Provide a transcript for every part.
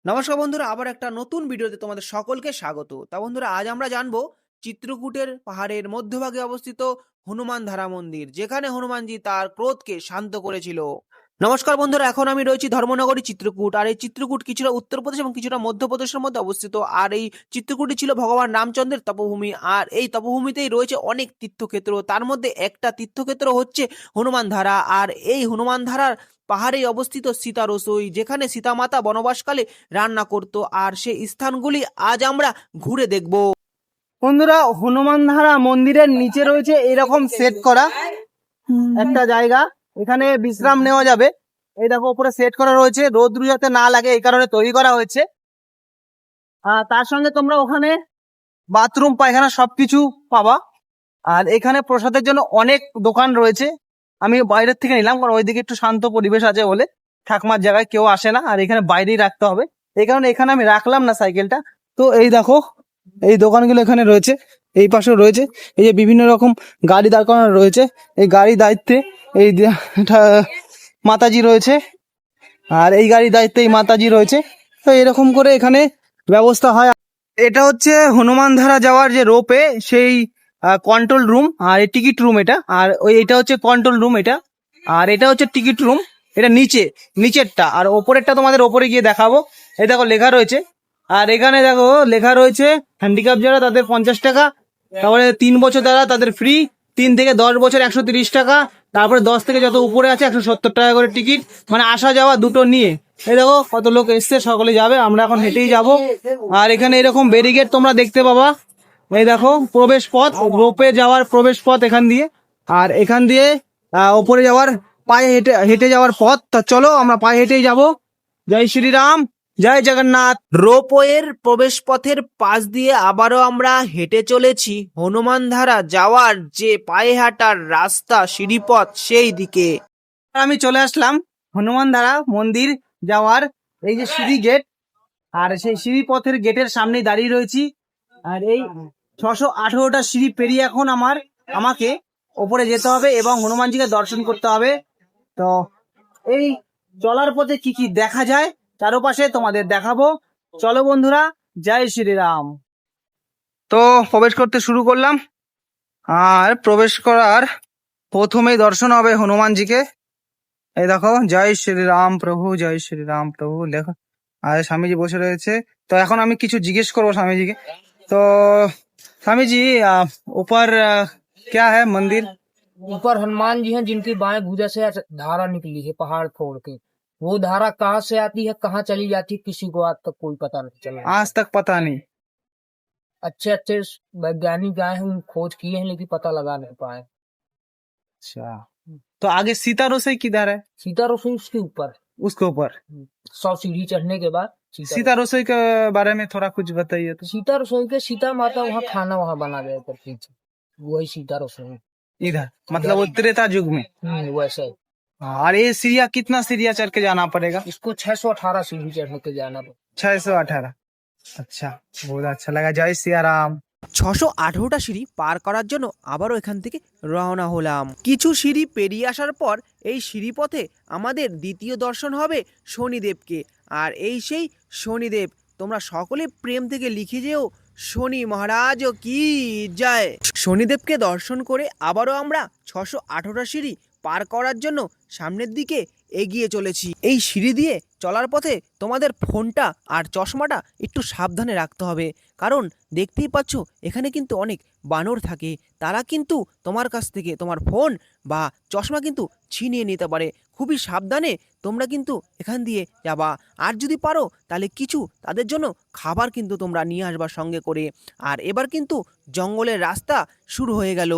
নমস্কার বন্ধুরা, আবার একটা নতুন ভিডিওতে তোমাদের সকলকে স্বাগত। তা বন্ধুরা, আজ আমরা জানবো চিত্রকূটের পাহাড়ের মধ্যভাগে অবস্থিত হনুমান ধারা মন্দির, যেখানে হনুমানজি তার ক্রোধকে শান্ত করেছিল। নমস্কার বন্ধুরা, এখন আমি রয়েছি ধর্মনগরী চিত্রকূট। আর এই চিত্রকূট কিছুটা উত্তরপ্রদেশ এবং কিছুটা মধ্যপ্রদেশের মধ্যে অবস্থিত। আর এই চিত্রকূটই ছিল ভগবান রামচন্দ্রের তপভূমি। আর এই তপভূমিতেই রয়েছে অনেক তীর্থক্ষেত্র, তার মধ্যে একটা তীর্থক্ষেত্র হচ্ছে হনুমান ধারা। আর এই হনুমান ধারার পাহাড়ে অবস্থিত সীতা রসোই, যেখানে সীতা মাতা বনবাসকালে রান্না করত। আর সেই স্থানগুলি আজ আমরা ঘুরে দেখব। বন্ধুরা, হনুমান ধারা মন্দিরের নিচে রয়েছে এরকম সেট করা একটা জায়গা, এখানে বিশ্রাম নেওয়া যাবে। এই দেখো উপরে সেট করা রয়েছে, রোদ্রু যাতে না লাগে এই কারণে তৈরি করা হয়েছে। আর তার সঙ্গে তোমরা ওখানে বাথরুম পায়খানা সবকিছু পাবা। আর এখানে প্রসাদের জন্য অনেক দোকান রয়েছে। আমি বাইরের থেকে নিলাম, কারণ ওইদিকে একটু শান্ত পরিবেশ আছে বলে ঠাকমার জায়গায় কেউ আসে না, আর এখানে বাইরেই রাখতে হবে। এই কারণে এখানে আমি রাখলাম না সাইকেলটা। তো এই দেখো এই দোকানগুলো এখানে রয়েছে, এই পাশেও রয়েছে। এই যে বিভিন্ন রকম গাড়ি দাঁড় করানো রয়েছে, এই গাড়ির দায়িত্বে এই মাতাজি রয়েছে, আর এই গাড়ির দায়িত্বে এই মাতাজি রয়েছে। তো এরকম করে এখানে ব্যবস্থা হয়। এটা হচ্ছে হনুমান ধারা যাওয়ার যে রোপে, সেই কন্ট্রোল রুম আর এই টিকিট রুম এটা। আর এটা হচ্ছে কন্ট্রোল রুম এটা, আর এটা হচ্ছে টিকিট রুম। এটা নিচেরটা, আর ওপরেরটা তোমাদের ওপরে গিয়ে দেখাবো। এই দেখো লেখা রয়েছে। আর এখানে দেখো লেখা রয়েছে হ্যান্ডিক্যাপ যারা তাদের 50 টাকা, তারপরে 3 বছর যারা তাদের ফ্রি, 3 থেকে 10 বছর 130 টাকা, তারপরে 10 থেকে যত উপরে আছে 170 টাকা করে টিকিট, মানে আসা যাওয়া দুটো নিয়ে। এই দেখো কত লোক এসছে, সকলে যাবে, আমরা এখন হেঁটেই যাব। আর এখানে এরকম ব্যারিকেড তোমরা দেখতে পাবা। এই দেখো প্রবেশ পথ, রোপে যাওয়ার প্রবেশ পথ এখান দিয়ে। আর এখান দিয়ে ওপরে যাওয়ার পায়ে হেঁটে হেঁটে যাওয়ার পথ। তা চলো আমরা পায়ে হেঁটেই যাব। জয় শ্রীরাম, জয় জগন্নাথ। রোপওয়ের প্রবেশ পথের পাশ দিয়ে আবারও আমরা হেঁটে চলেছি হনুমান ধারা যাওয়ার যে পায়ে হাঁটার রাস্তা, সিঁড়িপথ, সেই দিকে। আমি চলে আসলাম হনুমান ধারা মন্দির যাওয়ার এই যে সিঁড়ি গেট, আর সেই সিঁড়ি পথের গেটের সামনেই দাঁড়িয়ে রয়েছি। আর এই 618টা সিঁড়ি পেরিয়ে এখন আমাকে ওপরে যেতে হবে এবং হনুমানজিকে দর্শন করতে হবে। তো এই চলার পথে কি কি দেখা যায় চারপাশে তোমাদের দেখাবো। চলো বন্ধুরা, জয় শ্রীরাম। তো প্রবেশ করতে শুরু করলাম, আর প্রবেশ করার প্রথমেই দর্শন হবে হনুমানজিকে। এই দেখো জয় শ্রীরাম প্রভু, জয় শ্রীরাম প্রভু লেখা। আর স্বামীজি বসে রয়েছে। তো এখন আমি কিছু জিজ্ঞেস করবো স্বামীজিকে। তো स्वामी जी, ऊपर क्या है मंदिर? ऊपर हनुमान जी हैं जिनकी बाएं भुजा से धारा निकली है पहाड़ फोड़ के। वो धारा कहाँ से आती है, कहाँ चली जाती है, किसी को आज तक कोई पता नहीं चला। आज तक पता नहीं। अच्छे अच्छे वैज्ञानिक आए हैं, खोज किए हैं, लेकिन पता लगा नहीं पाए। अच्छा, तो आगे सीता रसोई किधर है? सीता रसोई उसके ऊपर, उसके ऊपर 100 सीढ़ी चढ़ने के बाद सीता रसोई के बारे में थोड़ा कुछ बताइए तो। सीता रसोई के सीता माता वहाँ खाना वहाँ बना गया करती थी, वही सीता रसोई। इधर मतलब वो त्रेता युग में। वैसे और ये सीढ़िया कितना सीढ़िया चढ़ के जाना पड़ेगा? इसको 618 सीढ़ी चढ़ने के जाना पड़ेगा। 618। अच्छा, बहुत अच्छा लगा। जय सिया राम। 618টা সিঁড়ি পার করার জন্য আবারও এখান থেকে রওনা হলাম। কিছু সিঁড়ি পেরিয়ে আসার পর এই সিঁড়িপথে আমাদের দ্বিতীয় দর্শন হবে শনিদেবকে। আর এই সেই শনিদেব, তোমরা সকলে প্রেম থেকে লিখে যেও শনি মহারাজ কি জয়। শনিদেবকে দর্শন করে আবারও আমরা 618টা সিঁড়ি পার করার জন্য সামনের দিকে এগিয়ে চলেছি। এই সিঁড়ি দিয়ে চলার পথে তোমাদের ফোনটা আর চশমাটা একটু সাবধানে রাখতে হবে, কারণ দেখতেই পাচ্ছ এখানে কিন্তু অনেক বানর থাকে। তারা কিন্তু তোমার কাছ থেকে তোমার ফোন বা চশমা কিন্তু ছিনিয়ে নিতে পারে। খুবই সাবধানে তোমরা কিন্তু এখান দিয়ে যাবা। আর যদি পারো তাহলে কিছু তাদের জন্য খাবার কিন্তু তোমরা নিয়ে আসবা সঙ্গে করে। আর এবার কিন্তু জঙ্গলের রাস্তা শুরু হয়ে গেল।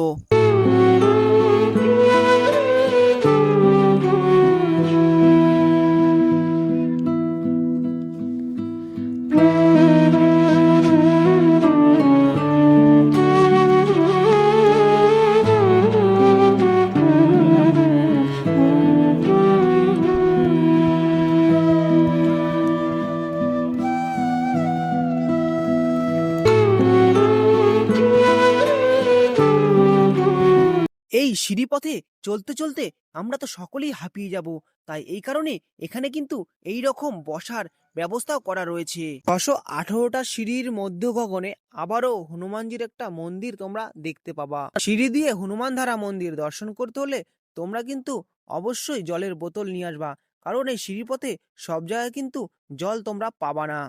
এই সিঁড়িপথে চলতে চলতে আমরা তো সকলেই হাঁপিয়ে যাব। তাই এই কারণে এখানে কিন্তু এই রকম বসার ব্যবস্থাও করা রয়েছে। 618টা সিঁড়ির মধ্য গগনে আবারও হনুমানজির একটা মন্দির তোমরা দেখতে পাবা। সিঁড়ি দিয়ে হনুমানধারা মন্দির দর্শন করতে হলে তোমরা কিন্তু অবশ্যই জলের বোতল নিয়ে আসবা, কারণ এই সিঁড়িপথে সব জায়গায় কিন্তু জল তোমরা পাবা না।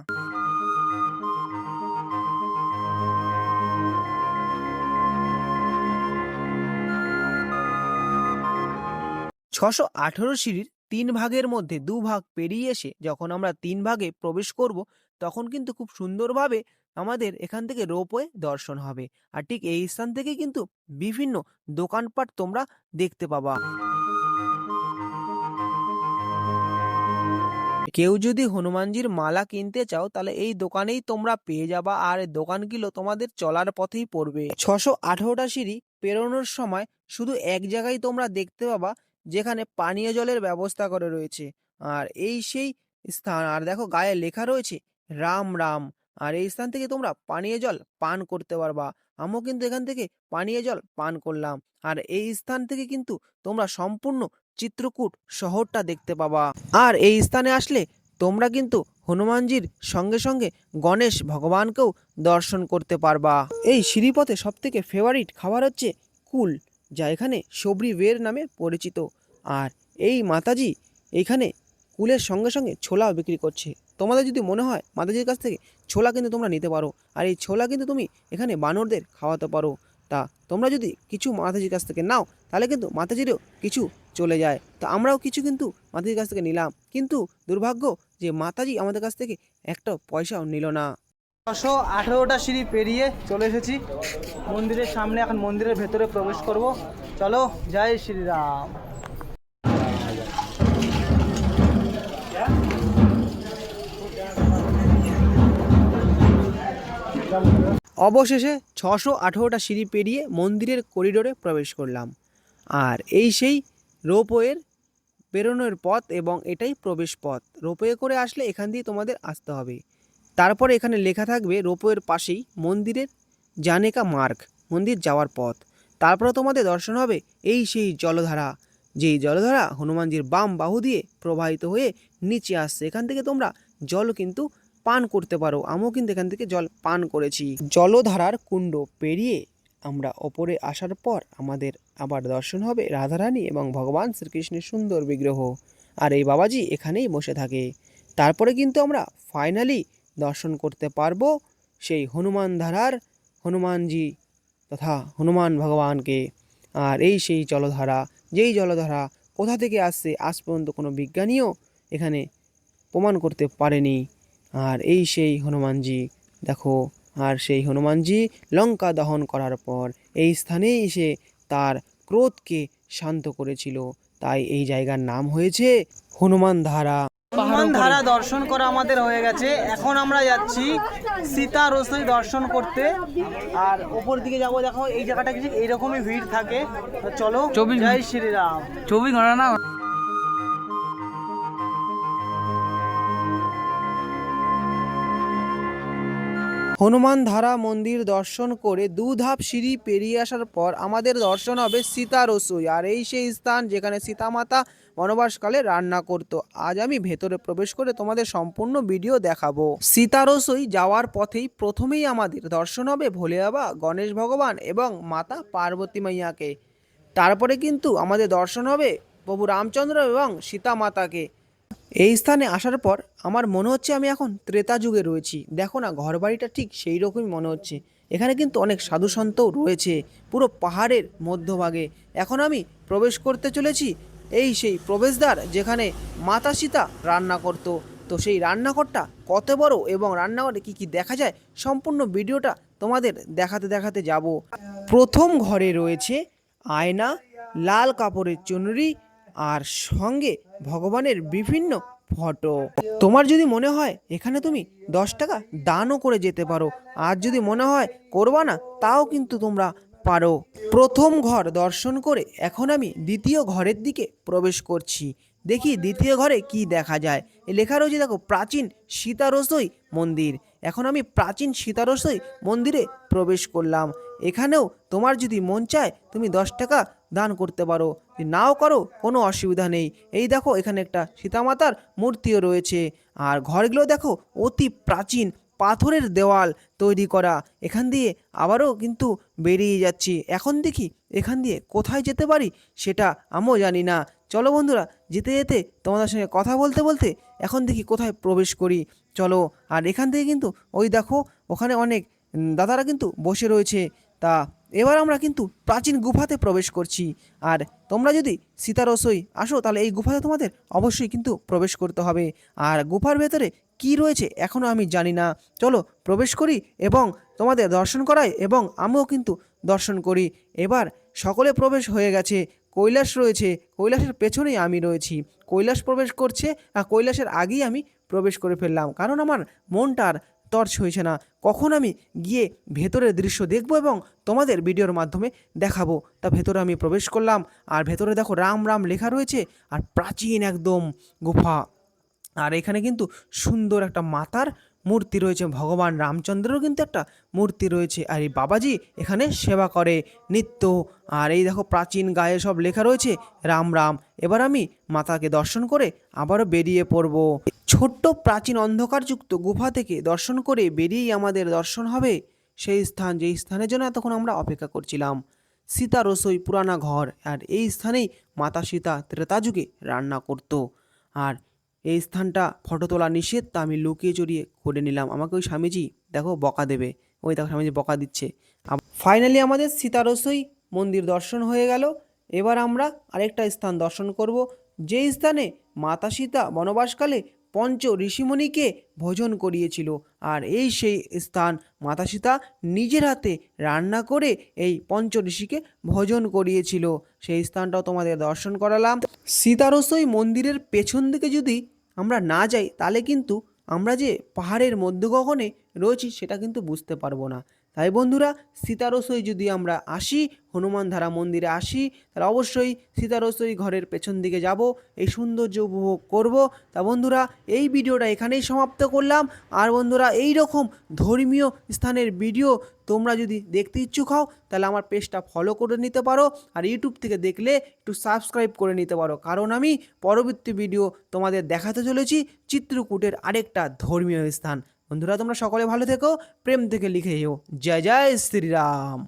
ছশো 18 সিঁড়ির 3 ভাগের মধ্যে 2 ভাগ পেরিয়ে এসে যখন আমরা 3 ভাগে প্রবেশ করব, তখন কিন্তু খুব সুন্দরভাবে আমাদের এখান থেকে রোপওয়ে দর্শন হবে। আর ঠিক এই স্থান থেকে কিন্তু বিভিন্ন দোকানপাট তোমরা দেখতে পাবা। কেউ যদি হনুমানজির মালা কিনতে চাও তাহলে এই দোকানেই তোমরা পেয়ে যাবা, আর এই দোকানগুলো তোমাদের চলার পথেই পড়বে। 618টা সিঁড়ি পেরোনোর সময় শুধু এক জায়গায় তোমরা দেখতে পাবা যেখানে পানীয় জলের ব্যবস্থা করে রয়েছে, আর এই সেই স্থান। আর দেখো গায়ে লেখা রয়েছে রাম রাম, আর এই স্থান থেকে তোমরা পানীয় জল পান করতে পারবা। আমিও কিন্তু এখান থেকে পানীয় জল পান করলাম। আর এই স্থান থেকে কিন্তু তোমরা সম্পূর্ণ চিত্রকূট শহরটা দেখতে পাবা। আর এই স্থানে আসলে তোমরা কিন্তু হনুমানজির সঙ্গে সঙ্গে গণেশ ভগবানকেও দর্শন করতে পারবা। এই সিঁড়িপথে সব থেকে ফেভারিট খাবার হচ্ছে কুল, যা এখানে সবরি বের নামে পরিচিত। আর এই মাতাজি এখানে কুলের সঙ্গে সঙ্গে ছোলাও বিক্রি করছে। তোমাদের যদি মনে হয় মাতাজির কাছ থেকে ছোলা কিন্তু তোমরা নিতে পারো, আর এই ছোলা কিন্তু তুমি এখানে বানরদের খাওয়াতে পারো। তা তোমরা যদি কিছু মাতাজির কাছ থেকে নাও তাহলে কিন্তু মাতাজিরও কিছু চলে যায়। তো আমরাও কিছু কিন্তু মাতাজির কাছ থেকে নিলাম, কিন্তু দুর্ভাগ্য যে মাতাজি আমাদের কাছ থেকে একটা পয়সাও নিল না। 618টা সিঁড়ি পেরিয়ে চলে এসেছি মন্দিরের সামনে। এখন মন্দিরের ভেতরে প্রবেশ করব। চলো, জয় শ্রীরাম। অবশেষে 618টা সিঁড়ি পেরিয়ে মন্দিরের করিডোরে প্রবেশ করলাম। আর এই সেই রোপওয়ের বেরোনোর পথ এবং এটাই প্রবেশ পথ। রোপওয়ে করে আসলে এখান দিয়ে তোমাদের আসতে হবে। তারপরে এখানে লেখা থাকবে রোপওয়ের পাশেই মন্দিরের জানেকা মার্গ, মন্দির যাওয়ার পথ। তারপরে তোমাদের দর্শন হবে এই সেই জলধারা, যেই জলধারা হনুমানজির বাম বাহু দিয়ে প্রবাহিত হয়ে নিচে আসছে। এখান থেকে তোমরা জল কিন্তু পান করতে পারো। আমিও কিন্তু এখান থেকে জল পান করেছি। জলধারার কুণ্ড পেরিয়ে আমরা ওপরে আসার পর আমাদের আবার দর্শন হবে রাধারানী এবং ভগবান শ্রীকৃষ্ণের সুন্দর বিগ্রহ। আর এই বাবাজি এখানেই বসে থাকে। তারপরে কিন্তু আমরা ফাইনালি দর্শন করতে পারবো সেই হনুমান ধারার হনুমানজি তথা হনুমান ভগবানকে। আর এই সেই জলধারা, যেই জলধারা কোথা থেকে আসছে আজ পর্যন্ত কোনো বিজ্ঞানীও এখানে প্রমাণ করতে পারেনি। আর এই সেই হনুমানজি দেখো, আর সেই হনুমানজি লঙ্কা দহন করার পর এই স্থানে এসে তার ক্রোধকে শান্ত করেছিল, তাই এই জায়গার নাম হয়েছে হনুমান ধারা। হনুমান ধারা দর্শন করা আমাদের হয়ে গেছে। এখন আমরা যাচ্ছি সীতা রসই দর্শন করতে। আর ওপর দিকে যাবো, দেখো এই জায়গাটা কিছু এইরকমই ভিড় থাকে। তো চলো, জয় শ্রীরাম। 24 ঘন্টা না। হনুমান ধারা মন্দির দর্শন করে 2 ধাপ সিঁড়ি পেরিয়ে আসার পর আমাদের দর্শন হবে সীতা রসুই। আর এই সেই স্থান যেখানে সীতা মাতা বনবাসকালে রান্না করত। আজ আমি ভেতরে প্রবেশ করে তোমাদের সম্পূর্ণ ভিডিও দেখাবো। সীতা রসুই যাওয়ার পথেই প্রথমেই আমাদের দর্শন হবে ভোলে বাবা, গণেশ ভগবান এবং মাতা পার্বতী মাইয়াকে। তারপরে কিন্তু আমাদের দর্শন হবে প্রভু রামচন্দ্র এবং সীতা মাতাকে। এই স্থানে আসার পর আমার মনে হচ্ছে আমি এখন ত্রেতা যুগে রয়েছি। দেখো না, ঘরবাড়িটা ঠিক সেই রকমই মনে হচ্ছে। এখানে কিন্তু অনেক সাধু সন্তও রয়েছে পুরো পাহাড়ের মধ্যভাগে। এখন আমি প্রবেশ করতে চলেছি এই সেই প্রবেশদ্বার যেখানে মাতা সীতা রান্না করতো। তো সেই রান্নাঘরটা কত বড় এবং রান্নাঘরে কি কি দেখা যায় সম্পূর্ণ ভিডিওটা তোমাদের দেখাতে দেখাতে যাব। প্রথম ঘরে রয়েছে আয়না, লাল কাপড়ের চুনরি আর সঙ্গে ভগবানের বিভিন্ন ফটো। তোমার যদি মনে হয় এখানে তুমি 10 টাকা দানও করে যেতে পারো, আর যদি মনে হয় করবা না তাও কিন্তু তোমরা পারো। প্রথম ঘর দর্শন করে এখন আমি দ্বিতীয় ঘরের দিকে প্রবেশ করছি। দেখি দ্বিতীয় ঘরে কি দেখা যায়। লেখা রয়েছে দেখো প্রাচীন সীতা রসই মন্দির। এখন আমি প্রাচীন সীতা রসই মন্দিরে প্রবেশ করলাম। এখানেও তোমার যদি মন চায় তুমি 10 টাকা দান করতে পারো, যদি নাও করো কোনো অসুবিধা নেই। এই দেখো এখানে একটা সীতামাতার মূর্তিও রয়েছে। আর ঘরগুলো দেখো অতি প্রাচীন পাথরের দেওয়াল তৈরি করা। এখান দিয়ে আবারও কিন্তু বেরিয়ে যাচ্ছি। এখন দেখি এখান দিয়ে কোথায় যেতে পারি সেটা আমিও জানি না। চলো বন্ধুরা, যেতে যেতে তোমাদের সঙ্গে কথা বলতে বলতে এখন দেখি কোথায় প্রবেশ করি। চলো। আর এখান থেকে কিন্তু ওই দেখো ওখানে অনেক দাদারা কিন্তু বসে রয়েছে। তা এবার আমরা কিন্তু প্রাচীন গুফাতে প্রবেশ করছি। আর তোমরা যদি সীতারসই আসো তাহলে এই গুফাতে তোমাদের অবশ্যই কিন্তু প্রবেশ করতে হবে। আর গুফার ভেতরে কি রয়েছে এখনও আমি জানি না। চলো প্রবেশ করি এবং তোমাদের দর্শন করাই এবং আমিও কিন্তু দর্শন করি। এবার সকলে প্রবেশ হয়ে গেছে। কৈলাস রয়েছে, কৈলাসের পেছনেই আমি রয়েছি। কৈলাস প্রবেশ করছে আর কৈলাসের আগেই আমি প্রবেশ করে ফেললাম, কারণ আমার মনটার টর্চ হয়েছে না কখন আমি গিয়ে ভেতরের দৃশ্য দেখব এবং তোমাদের ভিডিওর মাধ্যমে দেখাবো। তা ভেতরে আমি প্রবেশ করলাম। আর ভেতরে দেখো রাম রাম লেখা রয়েছে আর প্রাচীন একদম গুফা। আর এখানে কিন্তু সুন্দর একটা মাতার মূর্তি রয়েছে, ভগবান রামচন্দ্রেরও কিন্তু একটা মূর্তি রয়েছে। আর এই বাবাজি এখানে সেবা করে নিত্য। আর এই দেখো প্রাচীন গায়ে সব লেখা রয়েছে রাম রাম। এবার আমি মাতাকে দর্শন করে আবারও বেরিয়ে পড়ব। ছোট্ট প্রাচীন অন্ধকারযুক্ত গুফা থেকে দর্শন করে বেরিয়েই আমাদের দর্শন হবে সেই স্থান, যেই স্থানের জন্য এতক্ষণ আমরা অপেক্ষা করছিলাম, সীতা রসোই পুরানা ঘর। আর এই স্থানেই মাতা সীতা ত্রেতা যুগে রান্না করত। আর এই স্থানটা ফটো তোলা নিষেধ, তা আমি লুকিয়ে চড়িয়ে করে নিলাম। আমাকে ওই স্বামীজি দেখো বকা দেবে, ওই দেখো স্বামীজি বকা দিচ্ছে। ফাইনালি আমাদের সীতারসই মন্দির দর্শন হয়ে গেল। এবার আমরা আরেকটা স্থান দর্শন করব, যে স্থানে মাতা সীতা বনবাসকালে পঞ্চ ঋষিমণিকে ভোজন করিয়েছিল। আর এই সেই স্থান, মাতা সীতা নিজের হাতে রান্না করে এই পঞ্চ ঋষিকে ভোজন করিয়েছিল। সেই স্থানটাও তোমাদের দর্শন করালাম। সীতারসই মন্দিরের পেছন দিকে যদি আমরা না যাই তাহলে কিন্তু আমরা যে পাহাড়ের মধ্যগগনে রয়েছি সেটা কিন্তু বুঝতে পারবো না। তাই বন্ধুরা, সীতারসই যদি আমরা আসি, হনুমানধারা মন্দিরে আসি, তাহলে অবশ্যই সীতারসই ঘরের পেছন দিকে যাব, এই সৌন্দর্য উপভোগ করব। তা বন্ধুরা, এই ভিডিওটা এখানেই সমাপ্ত করলাম। আর বন্ধুরা, এই রকম ধর্মীয় স্থানের ভিডিও তোমরা যদি দেখতে ইচ্ছুক হও তাহলে আমার পেজটা ফলো করে নিতে পারো। আর ইউটিউব থেকে দেখলে একটু সাবস্ক্রাইব করে নিতে পারো, কারণ আমি পরবর্তী ভিডিও তোমাদের দেখাতে চলেছি চিত্রকূটের আরেকটা ধর্মীয় স্থান। বন্ধুরা, তোমরা সকলে ভালো থেকো, প্রেম থেকে লিখে যেও। জয় জয় শ্রীরাম।